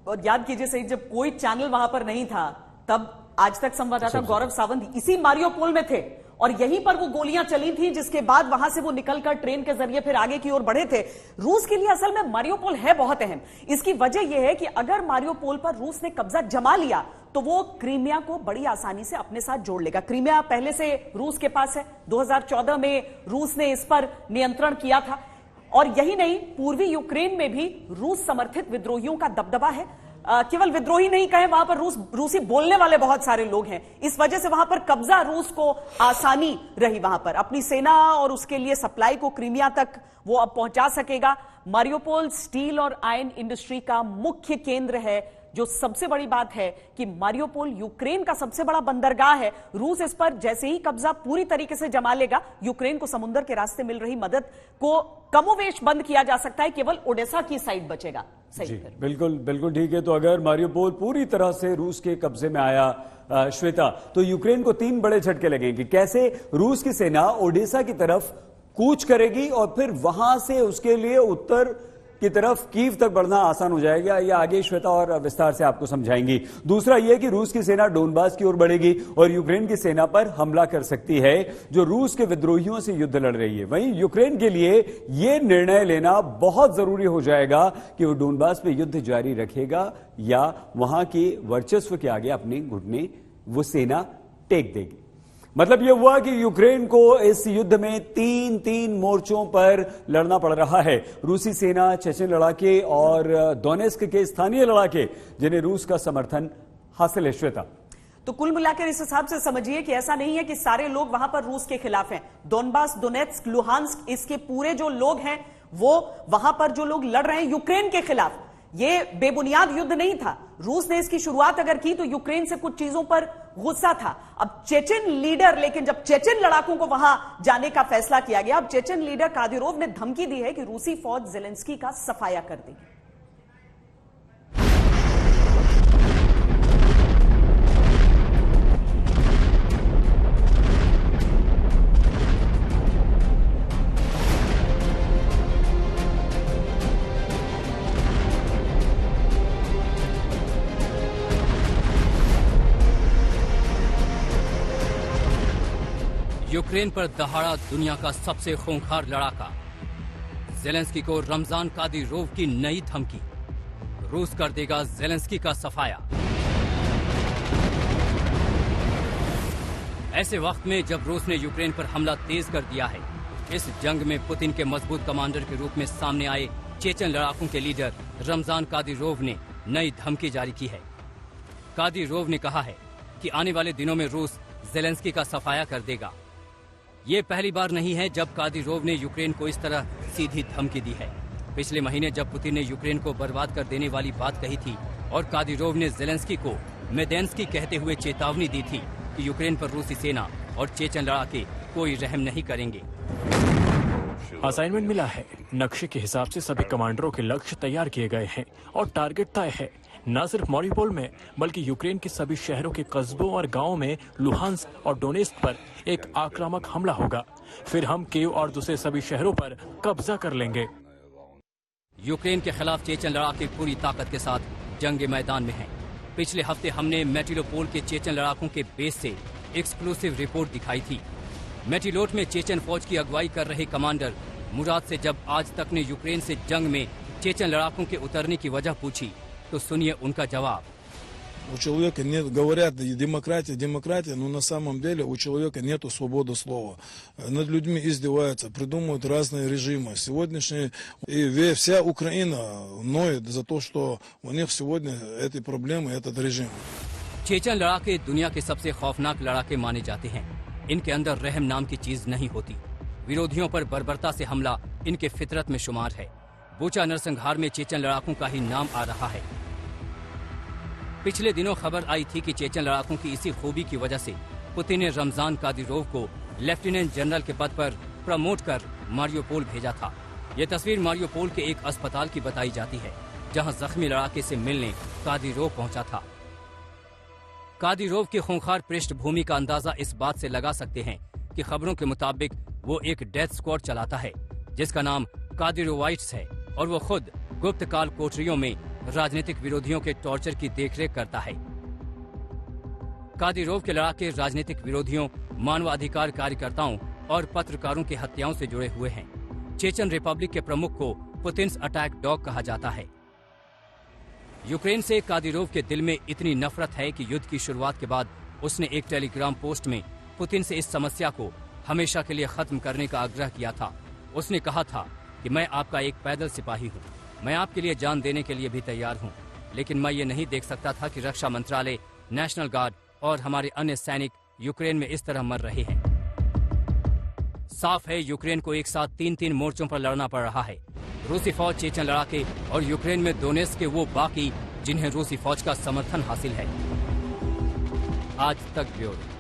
और याद कीजिए सही, जब कोई चैनल वहां पर नहीं था तब आज तक संवाददाता गौरव सावंत इसी मारियोपोल में थे और यहीं पर वो गोलियां चली थी, जिसके बाद वहां से वो निकलकर ट्रेन के जरिए फिर आगे की ओर बढ़े थे। रूस के लिए असल में मारियोपोल है बहुत अहम। इसकी वजह यह है कि अगर मारियोपोल पर रूस ने कब्जा जमा लिया तो वो क्रीमिया को बड़ी आसानी से अपने साथ जोड़ लेगा। क्रीमिया पहले से रूस के पास है, 2014 में रूस ने इस पर नियंत्रण किया था। और यही नहीं, पूर्वी यूक्रेन में भी रूस समर्थित विद्रोहियों का दबदबा है। केवल विद्रोही नहीं कहें, वहां पर रूसी बोलने वाले बहुत सारे लोग हैं। इस वजह से वहां पर कब्जा रूस को आसानी रही, वहां पर अपनी सेना और उसके लिए सप्लाई को क्रीमिया तक वो अब पहुंचा सकेगा। मारियोपोल स्टील और आयरन इंडस्ट्री का मुख्य केंद्र है। जो सबसे बड़ी बात है कि मारियोपोल यूक्रेन का सबसे बड़ा बंदरगाह है। रूस इस पर जैसे ही कब्जा पूरी तरीके से जमा लेगा, यूक्रेन को समुद्र के रास्ते मिल रही मदद को कमोवेश बंद किया जा सकता है, केवल ओडेसा की साइड बचेगा। सही, बिल्कुल बिल्कुल ठीक है। तो अगर मारियोपोल पूरी तरह से रूस के कब्जे में आया श्वेता, तो यूक्रेन को 3 बड़े झटके लगेंगे। कैसे रूस की सेना ओडेसा की तरफ कूच करेगी और फिर वहां से उसके लिए उत्तर की तरफ कीव तक बढ़ना आसान हो जाएगा, या आगे श्वेता और विस्तार से आपको समझाएंगी। दूसरा यह कि रूस की सेना डोनबास की ओर बढ़ेगी और यूक्रेन की सेना पर हमला कर सकती है, जो रूस के विद्रोहियों से युद्ध लड़ रही है। वहीं यूक्रेन के लिए यह निर्णय लेना बहुत जरूरी हो जाएगा कि वो डोनबास पे युद्ध जारी रखेगा या वहां के वर्चस्व के आगे अपने घुटने वो सेना टेक देगी। मतलब यह हुआ कि यूक्रेन को इस युद्ध में 3 मोर्चों पर लड़ना पड़ रहा है। रूसी सेना, चेचन लड़ाके और डोनेस्क के स्थानीय लड़ाके, जिन्हें रूस का समर्थन हासिल है। श्वेता, तो कुल मिलाकर इस हिसाब से समझिए कि ऐसा नहीं है कि सारे लोग वहां पर रूस के खिलाफ हैं। डोनबास, डोनेत्स्क, लुहांस्क, इसके पूरे जो लोग हैं वो वहां पर जो लोग लड़ रहे हैं यूक्रेन के खिलाफ, ये बेबुनियाद युद्ध नहीं था। रूस ने इसकी शुरुआत अगर की तो यूक्रेन से कुछ चीजों पर गुस्सा था। अब चेचन लीडर, लेकिन जब चेचन लड़ाकों को वहां जाने का फैसला किया गया, अब चेचन लीडर कादिरोव ने धमकी दी है कि रूसी फौज जेलेंस्की का सफाया कर देगी। यूक्रेन पर दहाड़ा दुनिया का सबसे खूंखार लड़ाका। जेलेंस्की को रमजान कादिरोव की नई धमकी, रूस कर देगा जेलेंस्की का सफाया। ऐसे वक्त में जब रूस ने यूक्रेन पर हमला तेज कर दिया है, इस जंग में पुतिन के मजबूत कमांडर के रूप में सामने आए चेचन लड़ाकों के लीडर रमजान कादिरोव ने नई धमकी जारी की है। कादिरोव ने कहा है कि आने वाले दिनों में रूस जेलेंस्की का सफाया कर देगा। ये पहली बार नहीं है जब कादिरोव ने यूक्रेन को इस तरह सीधी धमकी दी है। पिछले महीने जब पुतिन ने यूक्रेन को बर्बाद कर देने वाली बात कही थी और कादिरोव ने जेलेंस्की को मेदेंस्की कहते हुए चेतावनी दी थी कि यूक्रेन पर रूसी सेना और चेचन लड़ाके कोई रहम नहीं करेंगे। असाइनमेंट मिला है, नक्शे के हिसाब से सभी कमांडरों के लक्ष्य तैयार किए गए हैं और टारगेट तय है। न सिर्फ मारियोपोल में बल्कि यूक्रेन के सभी शहरों के कस्बों और गांवों में लुहांस्क और डोनेस्क पर एक आक्रामक हमला होगा। फिर हम कीव और दूसरे सभी शहरों पर कब्जा कर लेंगे। यूक्रेन के खिलाफ चेचन लड़ाके पूरी ताकत के साथ जंग मैदान में हैं। पिछले हफ्ते हमने मेटिलोपोल के चेचन लड़ाकों के बेस से एक्सक्लूसिव रिपोर्ट दिखाई थी। मेटिलोट में चेचन फौज की अगुवाई कर रहे कमांडर मुराद से जब आज तक ने यूक्रेन से जंग में चेचन लड़ाकों के उतरने की वजह पूछी तो सुनिए उनका जवाब। У человека нет, говорят, демократия, но на самом деле у человека нету свободы слова. Над людьми издеваются, придумывают разные режимы. Сегодняшний и вся Украина ноет за то, что у них сегодня эти проблемы, этот режим. चेचन लड़ाके दुनिया के सबसे खौफनाक लड़ाके माने जाते हैं। इनके अंदर रहम नाम की चीज नहीं होती। विरोधियों पर बर्बरता से हमला इनके फितरत में शुमार है। बुचा नरसंहार में चेचन लड़ाकों का ही नाम आ रहा है। पिछले दिनों खबर आई थी कि चेचन लड़ाकों की इसी खूबी की वजह से पुतिन ने रमजान कादिरोव को लेफ्टिनेंट जनरल के पद पर प्रमोट कर मारियोपोल भेजा था। ये तस्वीर मारियोपोल के एक अस्पताल की बताई जाती है, जहां जख्मी लड़ाके से मिलने कादिरोव पहुंचा था। कादिरोव की खूंखार पृष्ठभूमि का अंदाजा इस बात से लगा सकते हैं कि खबरों के मुताबिक वो एक डेथ स्क्वाड चलाता है जिसका नाम कादिरोवाइट्स है और वो खुद गुप्त काल कोठरियों में राजनीतिक विरोधियों के टॉर्चर की देखरेख करता है। कादिरोव के लड़ाके राजनीतिक विरोधियों, मानवाधिकार कार्यकर्ताओं और पत्रकारों की हत्याओं से जुड़े हुए हैं। चेचन रिपब्लिक के प्रमुख को पुतिन्स अटैक डॉग कहा जाता है। यूक्रेन से कादिरोव के दिल में इतनी नफरत है कि युद्ध की शुरुआत के बाद उसने एक टेलीग्राम पोस्ट में पुतिन से इस समस्या को हमेशा के लिए खत्म करने का आग्रह किया था। उसने कहा था कि मैं आपका एक पैदल सिपाही हूँ, मैं आपके लिए जान देने के लिए भी तैयार हूँ, लेकिन मैं ये नहीं देख सकता था कि रक्षा मंत्रालय, नेशनल गार्ड और हमारे अन्य सैनिक यूक्रेन में इस तरह मर रहे हैं। साफ है यूक्रेन को एक साथ 3-3 मोर्चों पर लड़ना पड़ रहा है। रूसी फौज, चेचन लड़ाके और यूक्रेन में डोनेत्स्क के वो बाकी जिन्हें रूसी फौज का समर्थन हासिल है। आज तक ब्यूरो।